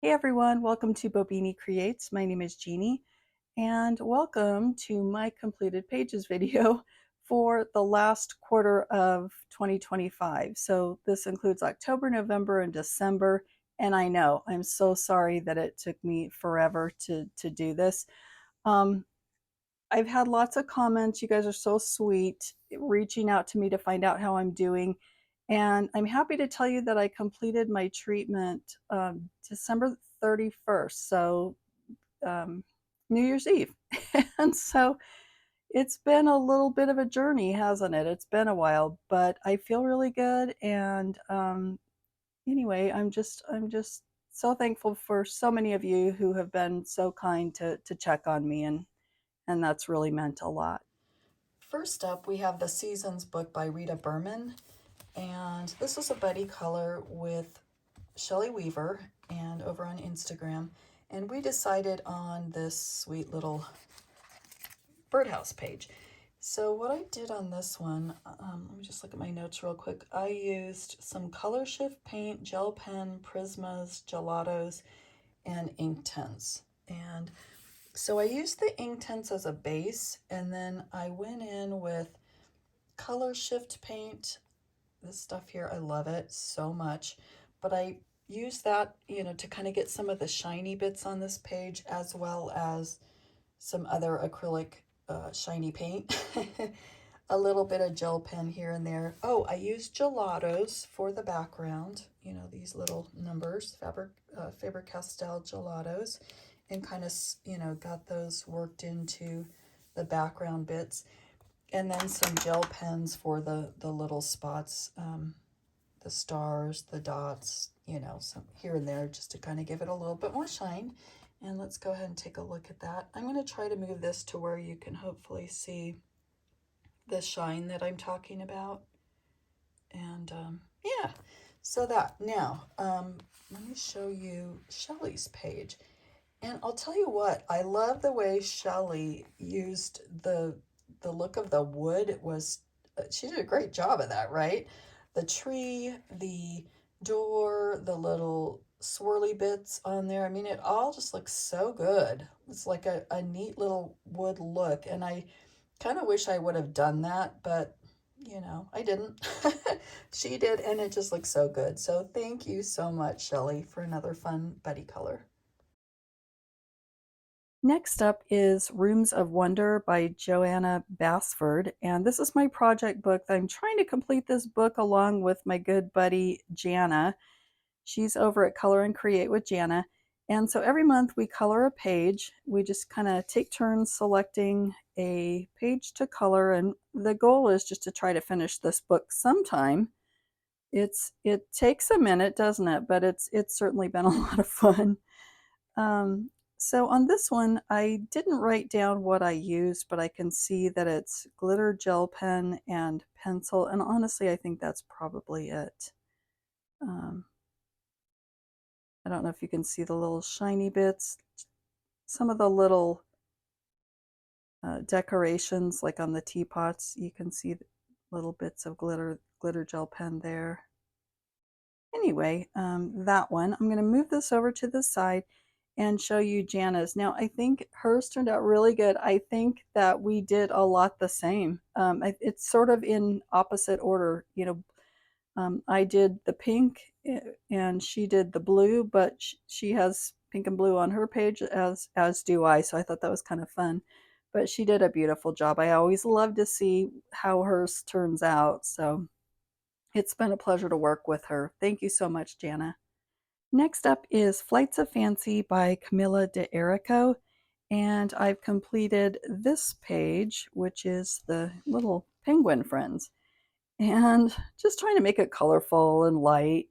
Hey everyone, welcome to BoBeanieCreates. My name is Jeannie, and welcome to my completed pages video for the last quarter of 2025. So this includes October, November, and December. And I know, I'm so sorry that it took me forever to do this. Um, I've had lots of comments. You guys are so sweet, reaching out to me to find out how I'm doing. And I'm happy to tell you that I completed my treatment December 31st, so New Year's Eve. And so it's been a little bit of a journey, hasn't it? It's been a while, but I feel really good. And anyway, I'm just so thankful for so many of you who have been so kind to check on me, and that's really meant a lot. First up, we have the Seasons book by Rita Berman, and this was a buddy color with Shelley Weaver and over on Instagram, and we decided on this sweet little birdhouse page. So what I did on this one, let me just look at my notes real quick. I used some color shift paint, gel pen, Prismas, gelatos, and ink tints. And so I used the ink tints as a base, and then I went in with color shift paint. This stuff here, I love it so much, but I use that, to kind of get some of the shiny bits on this page, as well as some other acrylic shiny paint. A little bit of gel pen here and there. Oh, I used gelatos for the background, these little numbers, Faber-Castell gelatos, and kind of, got those worked into the background bits. And then some gel pens for the little spots, the stars, the dots, some here and there, just to kind of give it a little bit more shine. And let's go ahead and take a look at that. I'm going to try to move this to where you can hopefully see the shine that I'm talking about. And yeah, so that. Now, let me show you Shelley's page. And I'll tell you what, I love the way Shelley used the look of the wood. It was, she did a great job of that, right? The tree, the door, the little swirly bits on there. I mean, it all just looks so good. It's like a neat little wood look. And I kind of wish I would have done that, but I didn't. She did, and it just looks so good. So thank you so much, Shelley, for another fun buddy color. Next up is Rooms of Wonder by Joanna Basford, and this is my project book. I'm trying to complete this book along with my good buddy Jana. She's over at Color and Create with Jana, and so every month we color a page. We just kind of take turns selecting a page to color, and the goal is just to try to finish this book sometime. It takes a minute, doesn't it? But it's certainly been a lot of fun. Um, so on this one, I didn't write down what I used, but I can see that it's glitter gel pen and pencil. And honestly, I think that's probably it. Um, I don't know if you can see the little shiny bits. Some of the little decorations, like on the teapots, you can see little bits of glitter gel pen there. Anyway, that one, I'm going to move this over to the side and show you Jana's. Now, I think hers turned out really good. I think that we did a lot the same. It's sort of in opposite order. I did the pink and she did the blue, but she has pink and blue on her page, as do I. So I thought that was kind of fun. But she did a beautiful job. I always love to see how hers turns out. So it's been a pleasure to work with her. Thank you so much, Jana. Next up is Flights of Fancy by Camilla de Erico, and I've completed this page, which is the little penguin friends, and just trying to make it colorful and light.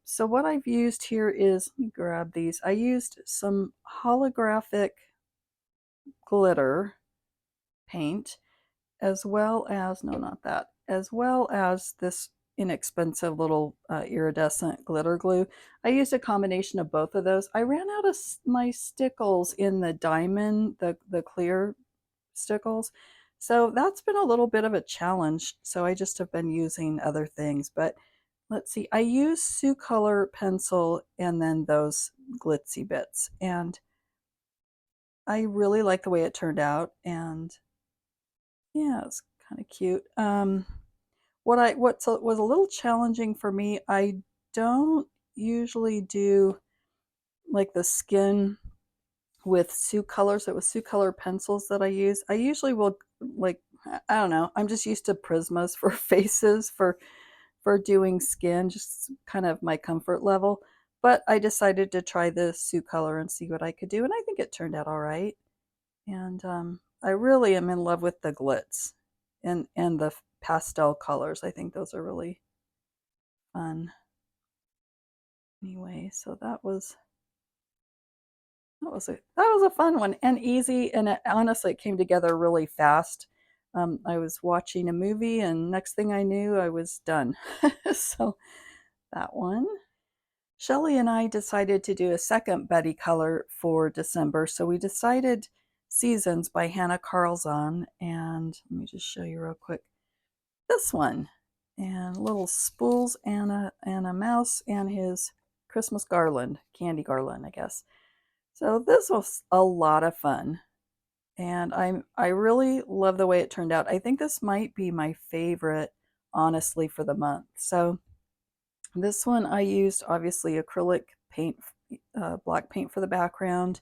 So what I've used here is, let me grab these. I used some holographic glitter paint, as well as, no, not that, as well as this inexpensive little iridescent glitter glue. I used a combination of both of those. I ran out of my stickles in the diamond, the clear stickles. So that's been a little bit of a challenge. So I just have been using other things, but let's see, I use Sioux Color pencil and then those glitzy bits. And I really like the way it turned out. And yeah, it's kind of cute. What was a little challenging for me, I don't usually do like the skin with Sioux colors. It was Sioux color pencils that I use. I usually will like, I don't know. I'm just used to Prismas for faces for doing skin, just kind of my comfort level. But I decided to try the Sioux color and see what I could do, and I think it turned out all right. And I really am in love with the glitz and the pastel colors. I think those are really fun. Anyway, so that was a fun one and easy, and honestly, it came together really fast. I was watching a movie, and next thing I knew, I was done. So that one. Shelley and I decided to do a second Buddy color for December, so we decided Seasons by Hanna Karlzon, and let me just show you real quick this one, and little spools and a mouse and his Christmas garland, candy garland, I guess. So this was a lot of fun, and I really love the way it turned out. I think this might be my favorite, honestly, for the month. So this one I used obviously acrylic paint, black paint for the background,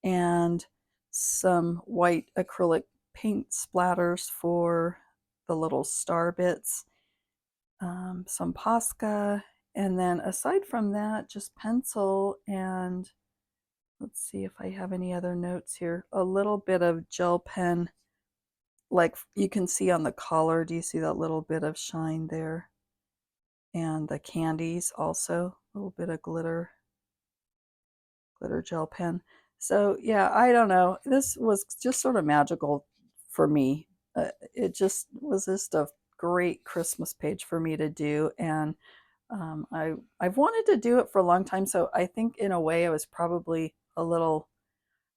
and some white acrylic paint splatters for the little star bits, some Posca, and then aside from that, just pencil and let's see if I have any other notes here. A little bit of gel pen, like you can see on the collar. Do you see that little bit of shine there? And the candies also, a little bit of glitter gel pen. So yeah, I don't know. This was just sort of magical for me. It was just a great Christmas page for me to do, and I've wanted to do it for a long time. So I think in a way I was probably a little,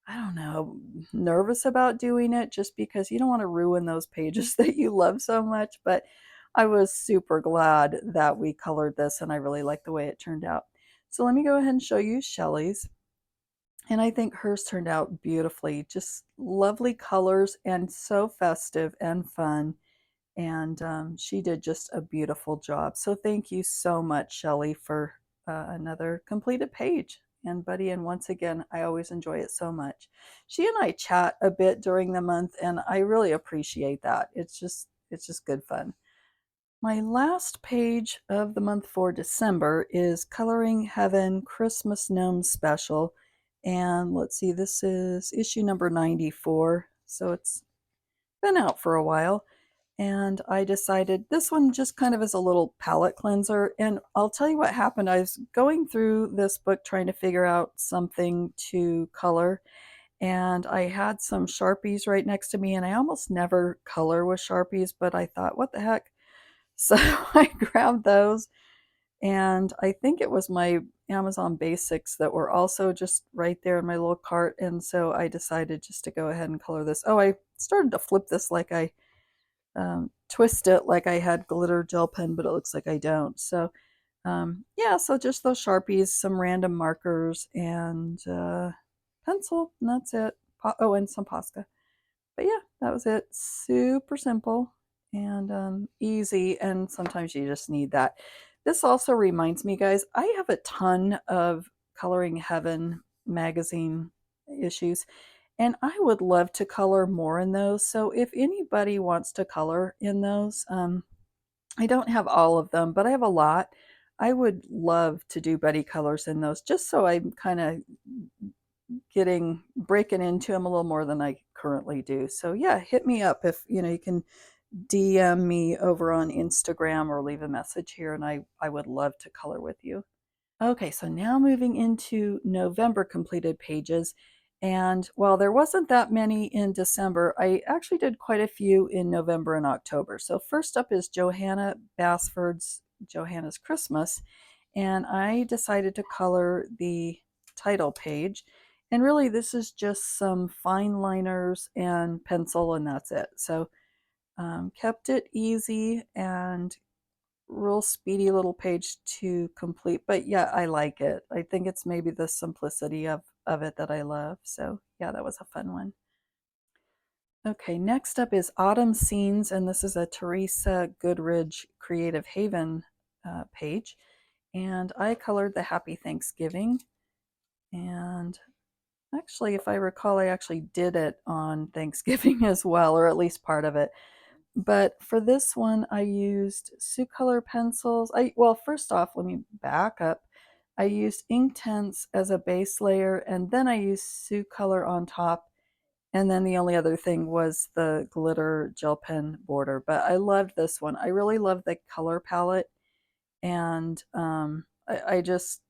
I don't know, nervous about doing it just because you don't want to ruin those pages that you love so much. But I was super glad that we colored this, and I really like the way it turned out. So let me go ahead and show you Shelley's. And I think hers turned out beautifully. Just lovely colors and so festive and fun. And she did just a beautiful job. So thank you so much, Shelley, for another completed page. And Buddy, and once again, I always enjoy it so much. She and I chat a bit during the month, and I really appreciate that. It's just good fun. My last page of the month for December is Coloring Heaven Christmas Gnome Special. And let's see, this is issue number 94. So it's been out for a while. And I decided this one just kind of is a little palette cleanser. And I'll tell you what happened. I was going through this book trying to figure out something to color. And I had some Sharpies right next to me. And I almost never color with Sharpies, but I thought, what the heck? So I grabbed those, and I think it was my Amazon Basics that were also just right there in my little cart, and so I decided just to go ahead and color this. Oh, I started to flip this like I twist it like I had glitter gel pen, but it looks like I don't. So yeah, so just those Sharpies, some random markers, and pencil, and that's it. Oh, and some Posca. But yeah, that was it. Super simple and easy, and sometimes you just need that. This also reminds me, guys, I have a ton of Coloring Heaven magazine issues, and I would love to color more in those. So if anybody wants to color in those, I don't have all of them, but I have a lot. I would love to do buddy colors in those, just so I'm kind of breaking into them a little more than I currently do. So yeah, hit me up if you can DM me over on Instagram or leave a message here, and I would love to color with you. Okay, so now moving into November completed pages. And while there wasn't that many in December, I actually did quite a few in November and October. So first up is Johanna Basford's Johanna's Christmas. And I decided to color the title page. And really, this is just some fine liners and pencil, and that's it. So kept it easy and real speedy little page to complete, but yeah, I like it. I think it's maybe the simplicity of it that I love. So yeah, that was a fun one. Okay, next up is Autumn Scenes, and this is a Teresa Goodridge Creative Haven page. And I colored the Happy Thanksgiving. And actually, if I recall, I actually did it on Thanksgiving as well, or at least part of it. But for this one, I used Sucolor pencils. Well, first off, let me back up. I used Inktense as a base layer, and then I used Sucolor on top. And then the only other thing was the glitter gel pen border. But I loved this one. I really love the color palette, and I just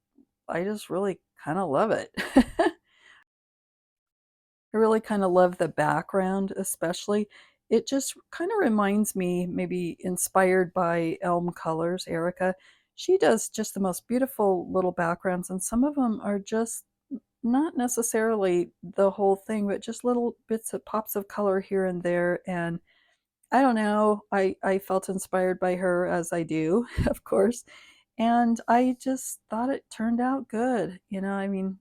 really kind of love it. I really kind of love the background, especially. It just kind of reminds me, maybe inspired by Elm Colors, Erica. She does just the most beautiful little backgrounds, and some of them are just not necessarily the whole thing, but just little bits of pops of color here and there. And I don't know, I felt inspired by her, as I do, of course. And I just thought it turned out good. I mean,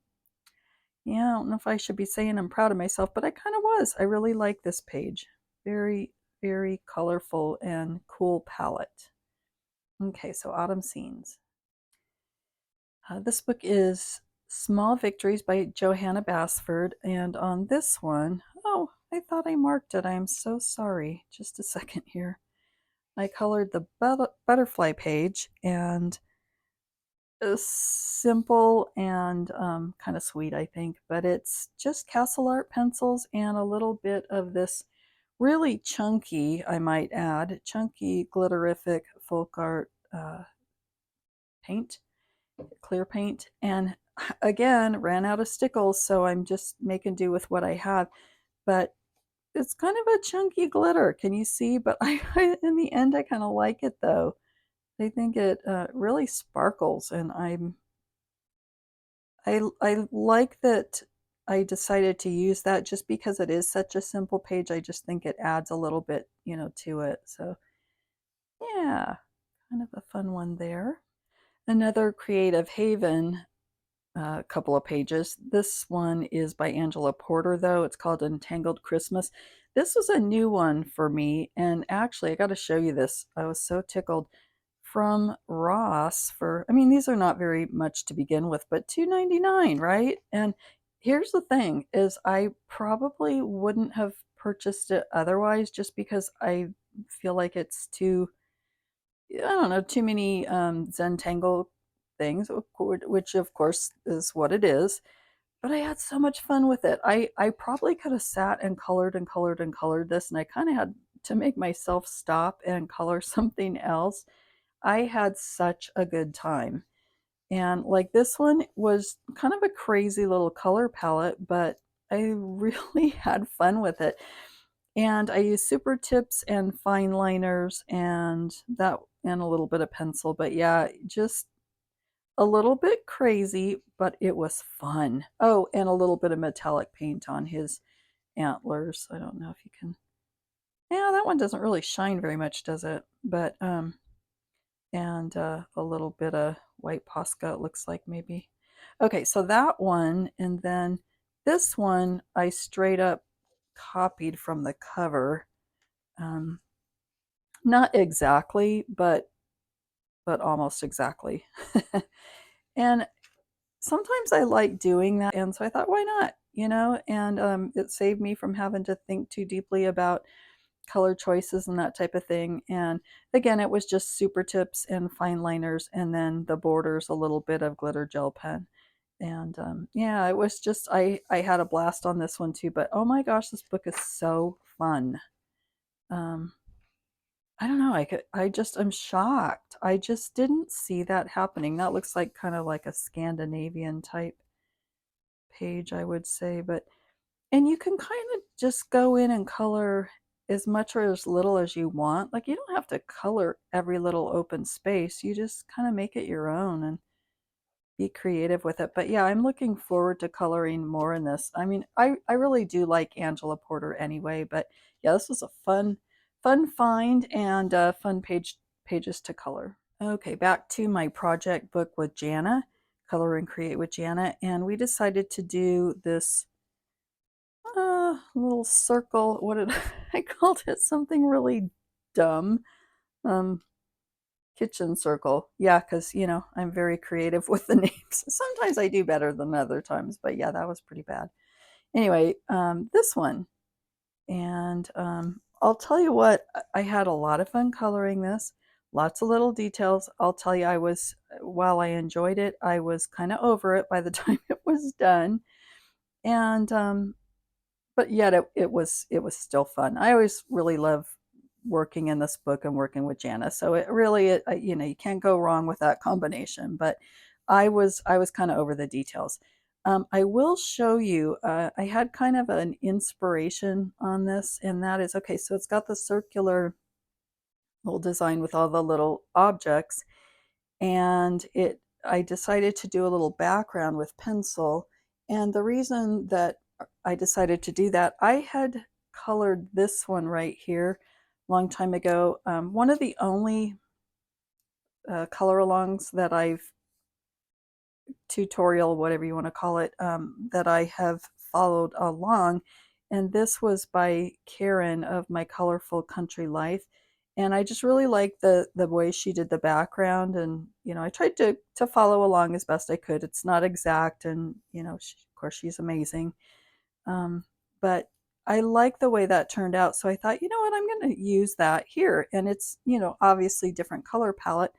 yeah, I don't know if I should be saying I'm proud of myself, but I kind of was. I really like this page. Very, very colorful and cool palette. Okay, so Autumn Scenes. This book is Small Victories by Johanna Basford. And on this one, oh, I thought I marked it. I am so sorry. Just a second here. I colored the butterfly page, and simple and kind of sweet, I think, but it's just Castle Art pencils and a little bit of this really chunky, I might add, chunky glitterific folk art paint, clear paint. And again, ran out of stickles, so I'm just making do with what I have. But it's kind of a chunky glitter, can you see? But in the end, I kind of like it though. I think it really sparkles, and I like that I decided to use that just because it is such a simple page. I just think it adds a little bit, to it. So yeah, kind of a fun one there. Another Creative Haven couple of pages. This one is by Angela Porter, though. It's called Entangled Christmas. This was a new one for me, and actually, I got to show you this. I was so tickled. From Ross for, I mean, these are not very much to begin with, but $2.99, right? And here's the thing is I probably wouldn't have purchased it otherwise, just because I feel like it's too, I don't know, too many Zentangle things, which of course is what it is. But I had so much fun with it. I probably could have sat and colored and colored and colored this, and I kind of had to make myself stop and color something else. I had such a good time. And like this one was kind of a crazy little color palette, but I really had fun with it. And I used super tips and fine liners and a little bit of pencil. But yeah, just a little bit crazy, but it was fun. Oh, and a little bit of metallic paint on his antlers. I don't know if you can. Yeah, that one doesn't really shine very much, does it? But and a little bit of white Posca, it looks like, maybe. Okay, so that one, and then this one I straight up copied from the cover. Um, Not exactly, but almost exactly. And sometimes I like doing that, and so I thought, why not? And it saved me from having to think too deeply about color choices and that type of thing. And again, it was just super tips and fine liners, and then the borders, a little bit of glitter gel pen. And yeah, it was just, I had a blast on this one too. But oh my gosh, this book is so fun. um I don't know, I'm shocked. I just didn't see that happening. That looks like kind of like a Scandinavian type page, I would say. But and you can kind of just go in and color as much or as little as you want. Like, you don't have to color every little open space. You just kind of make it your own and be creative with it. But yeah, I'm looking forward to coloring more in this. I mean, I really do like Angela Porter anyway. But yeah, this was a fun find, and fun pages to color. Okay, back to my project book with Jana, Color and Create with Jana, and we decided to do this little circle. What did I called it? Something really dumb. Um, Kitchen circle. Yeah, because I'm very creative with the names. Sometimes I do better than other times, but yeah, that was pretty bad. Anyway, this one, and I'll tell you what, I had a lot of fun coloring this. Lots of little details. I'll tell you, while I enjoyed it, I was kind of over it by the time it was done. And but yet it was still fun. I always really love working in this book and working with Jana. So it really, you can't go wrong with that combination. But I was kind of over the details. I will show you. I had kind of an inspiration on this, and that is okay. So it's got the circular little design with all the little objects, and it I decided to do a little background with pencil. And the reason that I decided to do that, I had colored this one right here a long time ago. One of the only color alongs that I've tutorial, whatever you want to call it, that I have followed along. And this was by Karen of My Colorful Country Life. And I just really liked the way she did the background. And, I tried to follow along as best I could. It's not exact. And, of course, she's amazing. But I like the way that turned out. So I thought, you know what, I'm going to use that here. And it's, obviously different color palette,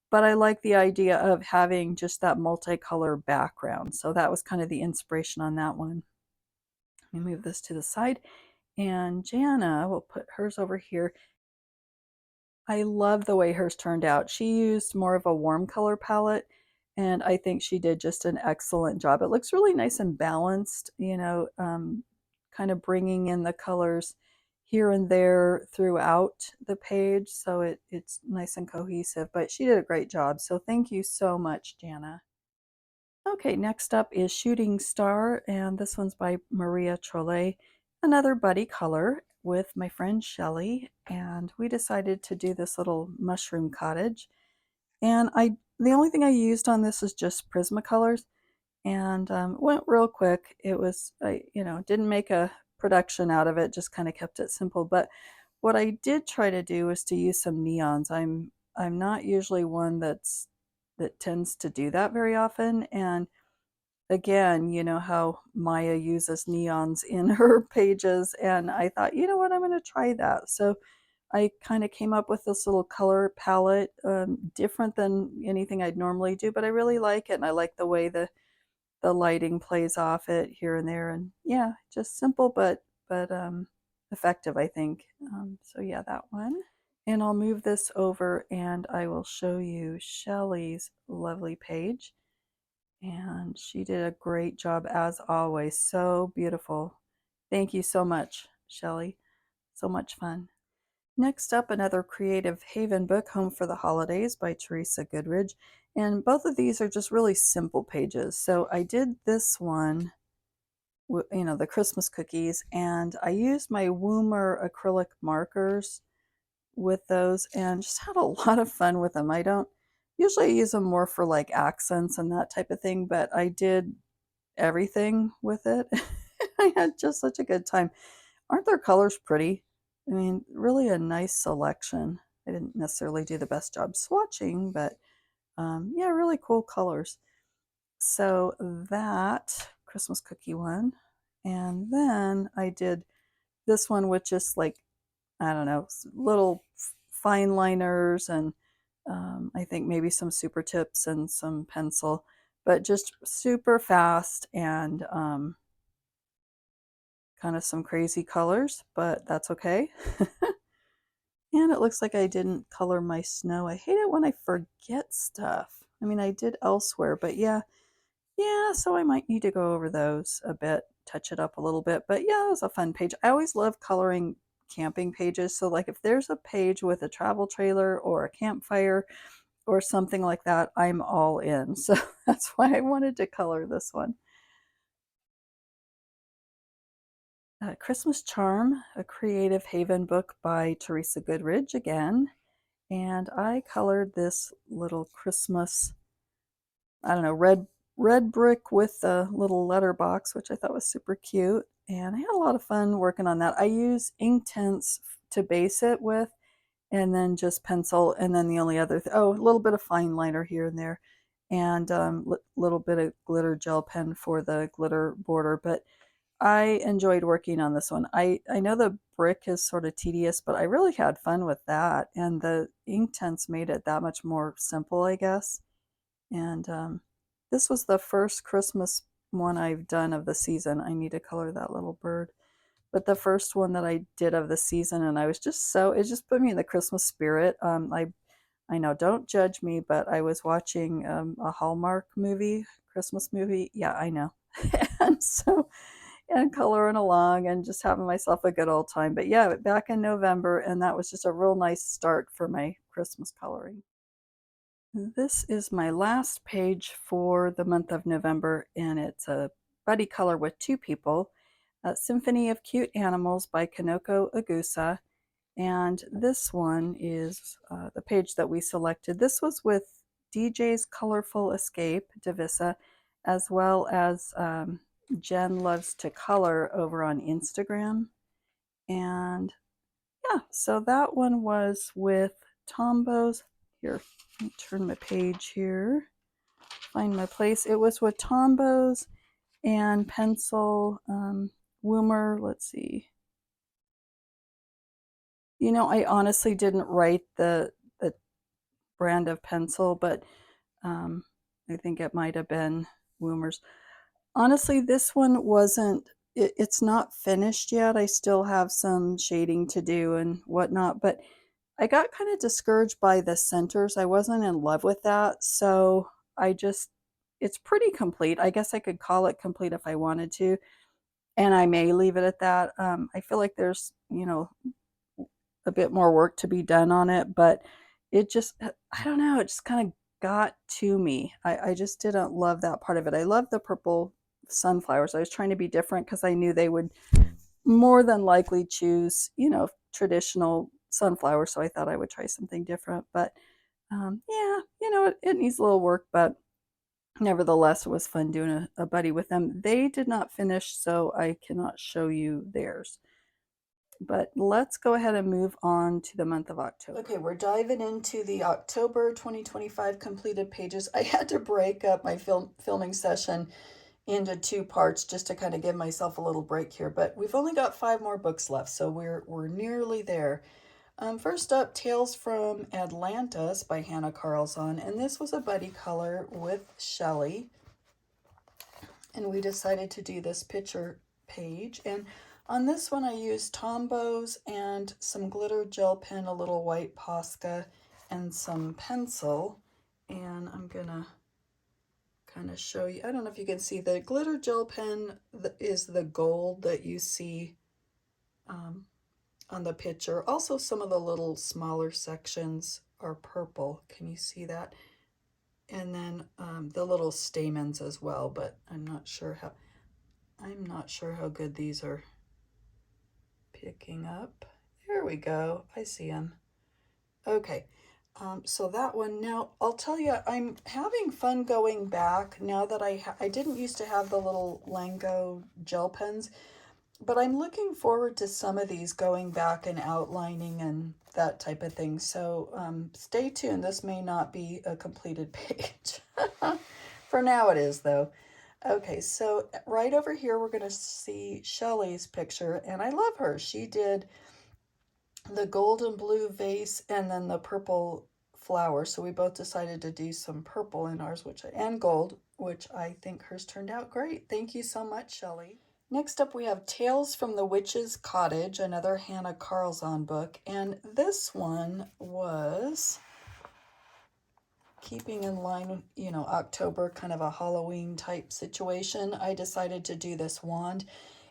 but I like the idea of having just that multicolor background. So that was kind of the inspiration on that one. Let me move this to the side. And Jana will put hers over here. I love the way hers turned out. She used more of a warm color palette, and I think she did just an excellent job. It looks really nice and balanced, kind of bringing in the colors here and there throughout the page, so it's nice and cohesive. But she did a great job, so thank you so much, Jana. Okay, next up is Shooting Star, and this one's by Maria Trolle, another buddy color with my friend Shelley, and we decided to do this little mushroom cottage. And the only thing I used on this is just Prismacolors, and went real quick. It was, didn't make a production out of it, just kind of kept it simple. But what I did try to do was to use some neons. I'm not usually one that tends to do that very often, and again, you know how Maya uses neons in her pages, and I thought, you know what, I'm going to try that. So I kind of came up with this little color palette, different than anything I'd normally do, but I really like it, and I like the way the lighting plays off it here and there, and yeah, just simple but effective, I think. So yeah, that one. And I'll move this over, and I will show you Shelley's lovely page. And she did a great job as always. So beautiful. Thank you so much, Shelley. So much fun. Next up, another Creative Haven book, Home for the Holidays by Teresa Goodridge. And both of these are just really simple pages. So I did this one, the Christmas cookies, and I used my Woomer acrylic markers with those and just had a lot of fun with them. I don't usually use them more for like accents and that type of thing, but I did everything with it. I had just such a good time. Aren't their colors pretty? I mean, really a nice selection. I didn't necessarily do the best job swatching, but yeah, really cool colors. So that Christmas cookie one. And then I did this one with just like, I don't know, little fine liners and I think maybe some super tips and some pencil, but just super fast and kind of some crazy colors, but that's okay. And it looks like I didn't color my snow. I hate it when I forget stuff. I mean, I did elsewhere, but yeah, so I might need to go over those a bit, touch it up a little bit. But yeah, it was a fun page. I always love coloring camping pages. So like if there's a page with a travel trailer or a campfire or something like that, I'm all in. So that's why I wanted to color this one. Christmas Charm, a Creative Haven book by Teresa Goodridge again. And I colored this little Christmas, I don't know, red brick with a little letterbox, which I thought was super cute. And I had a lot of fun working on that. I use Inktense to base it with, and then just pencil, and then the only other, oh, a little bit of fine liner here and there, and little bit of glitter gel pen for the glitter border. But I enjoyed working on this one. I know the brick is sort of tedious, but I really had fun with that, and the Inktense made it that much more simple, I guess. And this was the first Christmas one I've done of the season. I need to color that little bird. But the first one that I did of the season, and I was just so, it just put me in the Christmas spirit. I know, don't judge me, but I was watching a Hallmark movie, Christmas movie. Yeah, I know. And so, and coloring along and just having myself a good old time. But yeah, back in November, and that was just a real nice start for my Christmas coloring. This is my last page for the month of November, and it's a buddy color with two people, Symphony of Cute Animals by Kanoko Agusa. And this one is the page that we selected. This was with DJ's Colorful Escape, Divisa, as well as Jen Loves to Color over on Instagram. And yeah, so that one was with Tombo's. Here, let me turn my page here, find my place. It was with Tombo's and Pencil Woomer. Let's see. You know, I honestly didn't write the brand of pencil, but I think it might have been Woomer's. Honestly, this one wasn't, it's not finished yet. I still have some shading to do and whatnot, but I got kind of discouraged by the centers. I wasn't in love with that, so I just, it's pretty complete. I guess I could call it complete if I wanted to, and I may leave it at that. I feel like there's, you know, a bit more work to be done on it, but it just, I don't know, it just kind of got to me. I just didn't love that part of it. I love the purple sunflowers. I was trying to be different because I knew they would more than likely choose, you know, traditional sunflowers. So I thought I would try something different. But yeah, you know, it needs a little work, but nevertheless, it was fun doing a buddy with them. They did not finish, so I cannot show you theirs. But let's go ahead and move on to the month of October. Okay, we're diving into the October 2025 completed pages. I had to break up my filming session into two parts just to kind of give myself a little break here, but we've only got 5 more books left, so we're nearly there. First up, Tales from Atlantis by Hanna Karlzon, and this was a buddy color with Shelley, and we decided to do this picture page. And on this one I used Tombows and some glitter gel pen, a little white Posca, and some pencil. And I'm gonna kind of show you, I don't know if you can see, the glitter gel pen is the gold that you see on the picture. Also, some of the little smaller sections are purple. Can you see that? And then the little stamens as well, but I'm not sure how good these are picking up. There we go. I see them. Okay. So that one, now I'll tell you, I'm having fun going back now that I didn't used to have the little Lango gel pens, but I'm looking forward to some of these going back and outlining and that type of thing. So stay tuned. This may not be a completed page. For now it is though. Okay, so right over here we're going to see Shelley's picture, and I love her. She did the gold and blue vase and then the purple flower. So we both decided to do some purple in ours, and gold, which I think hers turned out great. Thank you so much, Shelley. Next up, we have Tales from the Witch's Cottage, another Hanna Karlzon book. And this one was keeping in line with, you know, October, kind of a Halloween type situation. I decided to do this wand.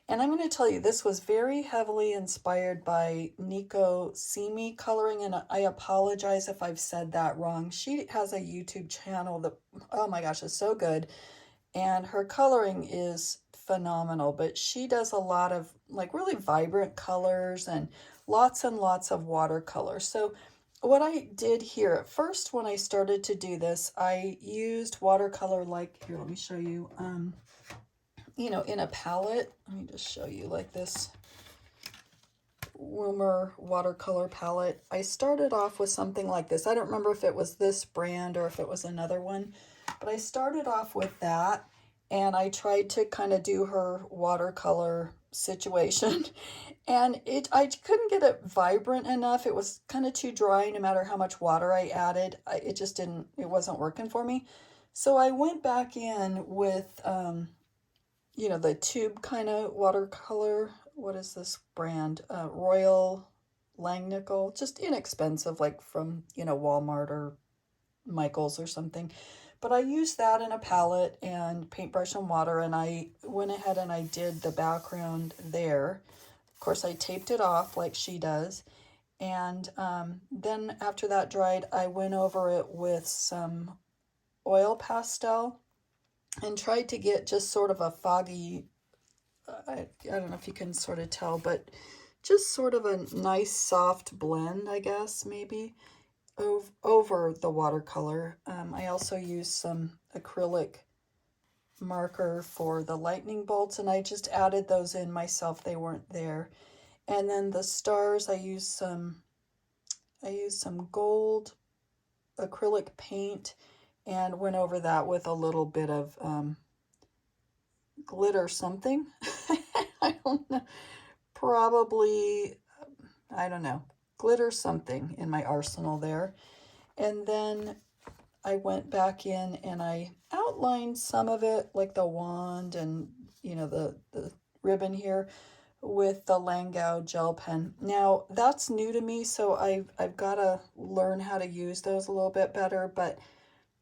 And I'm going to tell you, this was very heavily inspired by Nico Simi coloring, and I apologize if I've said that wrong. She has a YouTube channel that, oh my gosh, is so good, and her coloring is phenomenal, but she does a lot of like really vibrant colors and lots of watercolor. So what I did here at first when I started to do this, I used watercolor like, here, let me show you, you know, in a palette. Let me just show you like this Woomer watercolor palette. I started off with something like this. I don't remember if it was this brand or if it was another one, but I started off with that and I tried to kind of do her watercolor situation and I couldn't get it vibrant enough. It was kind of too dry no matter how much water I added. It just didn't, it wasn't working for me. So I went back in with you know, the tube kind of watercolor. What is this brand? Royal Langnickel, just inexpensive, like from, you know, Walmart or Michael's or something. But I used that in a palette and paintbrush and water, and I went ahead and I did the background there. Of course, I taped it off like she does. And then after that dried, I went over it with some oil pastel and tried to get just sort of a foggy, I don't know if you can sort of tell, but just sort of a nice soft blend, I guess, maybe, over the watercolor. I also used some acrylic marker for the lightning bolts, and I just added those in myself. They weren't there. And then the stars, I used some gold acrylic paint and went over that with a little bit of glitter something. I don't know. Probably, I don't know, glitter something in my arsenal there. And then I went back in and I outlined some of it, like the wand and, you know, the ribbon here with the Langau gel pen. Now, that's new to me, so I've got to learn how to use those a little bit better, but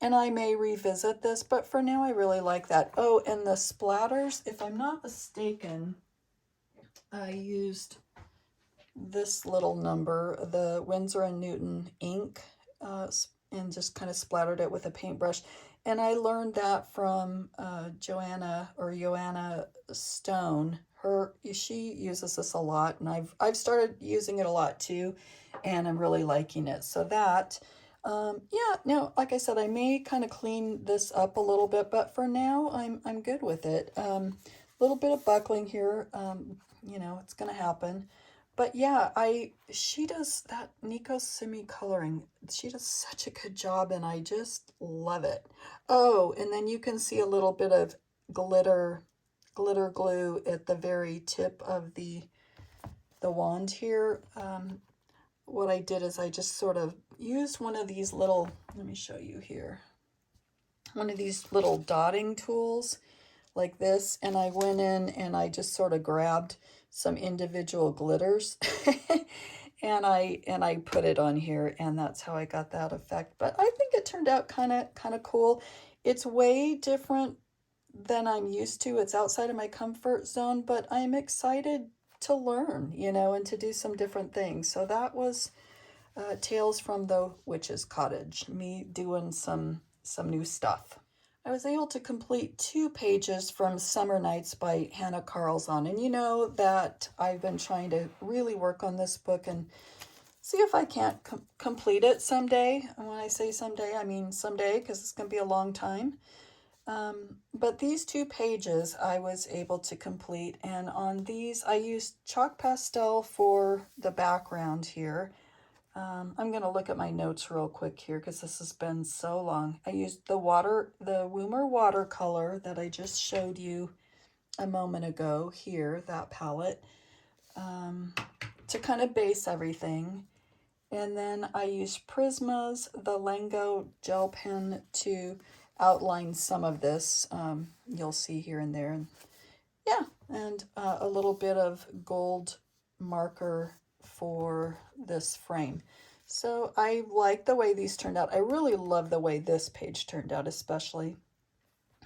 and I may revisit this, but for now I really like that. Oh, and the splatters, if I'm not mistaken, I used this little number, the Winsor & Newton ink, and just kind of splattered it with a paintbrush. And I learned that from Joanna Stone. She uses this a lot, and I've started using it a lot too, and I'm really liking it. So that, yeah, no, like I said, I may kind of clean this up a little bit, but for now, I'm good with it. Little bit of buckling here, you know, it's gonna happen. But yeah, she does that Nico Simi coloring. She does such a good job, and I just love it. Oh, and then you can see a little bit of glitter glue at the very tip of the wand here. What I did is I just sort of used one of these little, let me show you here, one of these little dotting tools like this, and I went in and I just sort of grabbed some individual glitters and I put it on here, and that's how I got that effect. But I think it turned out kind of cool. It's way different than I'm used to. It's outside of my comfort zone, but I'm excited to learn, you know, and to do some different things. So that was Tales from the Witch's Cottage, me doing some new stuff. I was able to complete 2 pages from Summer Nights by Hanna Karlzon. And you know that I've been trying to really work on this book and see if I can't complete it someday. And when I say someday, I mean someday, because it's going to be a long time. But these 2 pages I was able to complete. And on these, I used chalk pastel for the background here. I'm going to look at my notes real quick here because this has been so long. I used the Woomer watercolor that I just showed you a moment ago here, that palette, to kind of base everything. And then I used Prisma's, the Lango gel pen to outline some of this. You'll see here and there. And yeah, and a little bit of gold marker for this frame. So I like the way these turned out. I really love the way this page turned out, especially.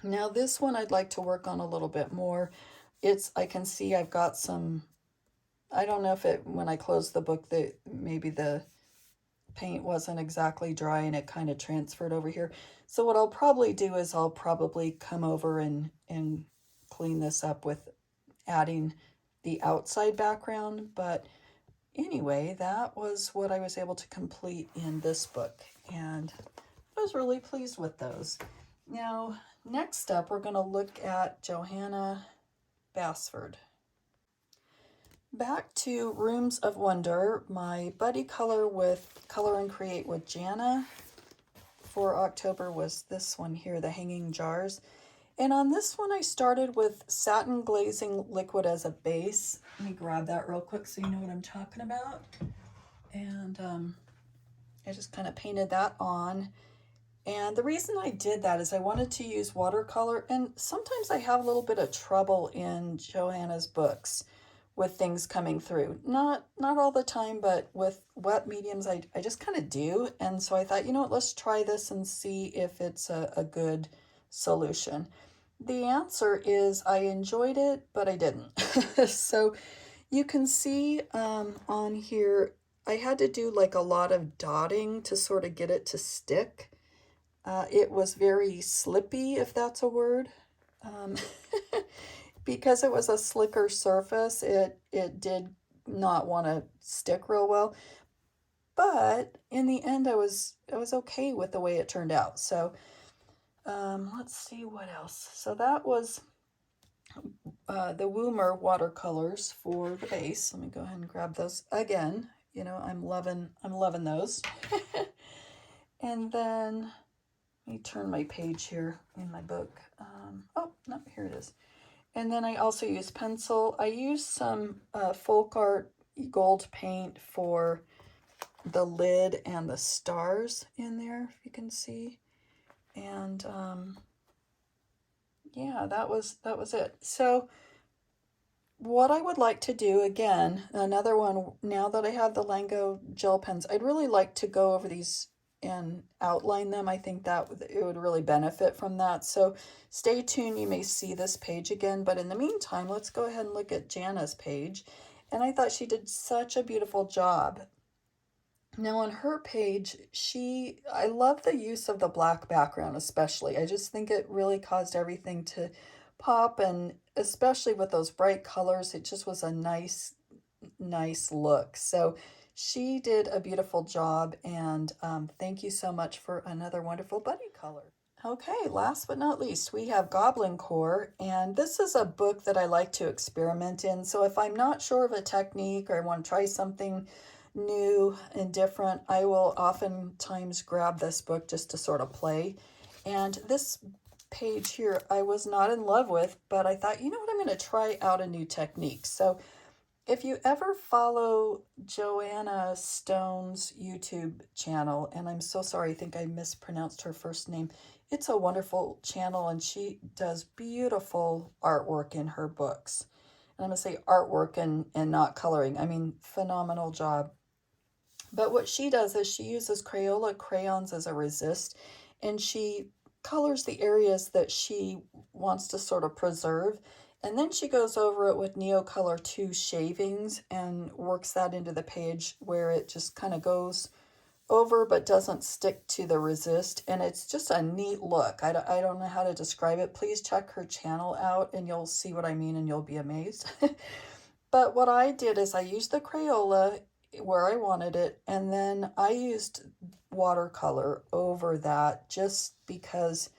Now this one I'd like to work on a little bit more. I can see I've got some, I don't know if when I closed the book, that maybe the paint wasn't exactly dry and it kind of transferred over here. So what I'll probably do is I'll probably come over and clean this up with adding the outside background, but anyway, that was what I was able to complete in this book, and I was really pleased with those. Now, next up, we're going to look at Johanna Basford. Back to Rooms of Wonder, my buddy color with Color and Create with Jana for October was this one here, the Hanging Jars. And on this one, I started with satin glazing liquid as a base. Let me grab that real quick so you know what I'm talking about. And I just kind of painted that on. And the reason I did that is I wanted to use watercolor, and sometimes I have a little bit of trouble in Johanna's books with things coming through. Not all the time, but with wet mediums, I just kind of do. And so I thought, you know what, let's try this and see if it's a good solution. The answer is I enjoyed it, but I didn't. So you can see on here, I had to do like a lot of dotting to sort of get it to stick. It was very slippy, if that's a word. Because it was a slicker surface, it did not want to stick real well. But in the end, I was okay with the way it turned out. So let's see what else. So that was the Woomer watercolors for the base. Let me go ahead and grab those again. You know, I'm loving those. And then let me turn my page here in my book. Oh, no, here it is. And then I also use pencil. I use some folk art gold paint for the lid and the stars in there, if you can see. And yeah, that was it. So what I would like to do, again, another one, now that I have the Lango gel pens, I'd really like to go over these and outline them. I think that it would really benefit from that. So stay tuned. You may see this page again, but in the meantime, let's go ahead and look at Jana's page. And I thought she did such a beautiful job. Now on her page, I love the use of the black background, especially. I just think it really caused everything to pop, and especially with those bright colors, it just was a nice look. So she did a beautiful job, and thank you so much for another wonderful buddy color. Okay, last but not least, we have Goblin Core, and this is a book that I like to experiment in. So if I'm not sure of a technique or I want to try something new and different, I will oftentimes grab this book just to sort of play. And this page here I was not in love with, but I thought, you know what, I'm going to try out a new technique. So if you ever follow Joanna Stone's YouTube channel, and I'm so sorry, I think I mispronounced her first name. It's a wonderful channel, and she does beautiful artwork in her books. And I'm going to say artwork and not coloring. I mean, phenomenal job. But what she does is she uses Crayola crayons as a resist, and she colors the areas that she wants to sort of preserve. And then she goes over it with Neocolor 2 shavings and works that into the page where it just kind of goes over but doesn't stick to the resist. And it's just a neat look. I don't know how to describe it. Please check her channel out and you'll see what I mean and you'll be amazed. But what I did is I used the Crayola where I wanted it, and then I used watercolor over that just because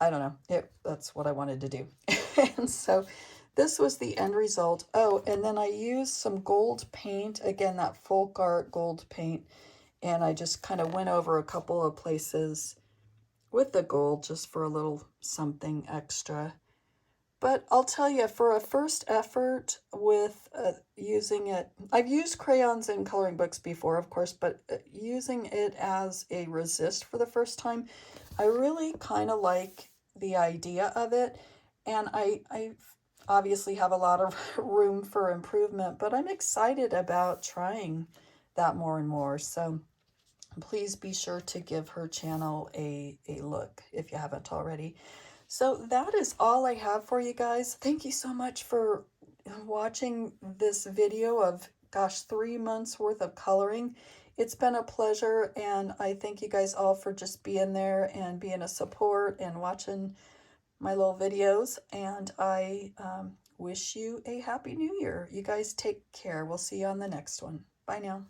I don't know, that's what I wanted to do. And so this was the end result. Oh, and then I used some gold paint, again, that folk art gold paint, and I just kind of went over a couple of places with the gold just for a little something extra. But I'll tell you, for a first effort with using it, I've used crayons in coloring books before, of course, but using it as a resist for the first time, I really kind of like the idea of it. And I obviously have a lot of room for improvement, but I'm excited about trying that more and more. So please be sure to give her channel a look if you haven't already. So that is all I have for you guys. Thank you so much for watching this video of, gosh, 3 months worth of coloring. It's been a pleasure, and I thank you guys all for just being there and being a support and watching my little videos. And I wish you a happy new year. You guys take care. We'll see you on the next one. Bye now.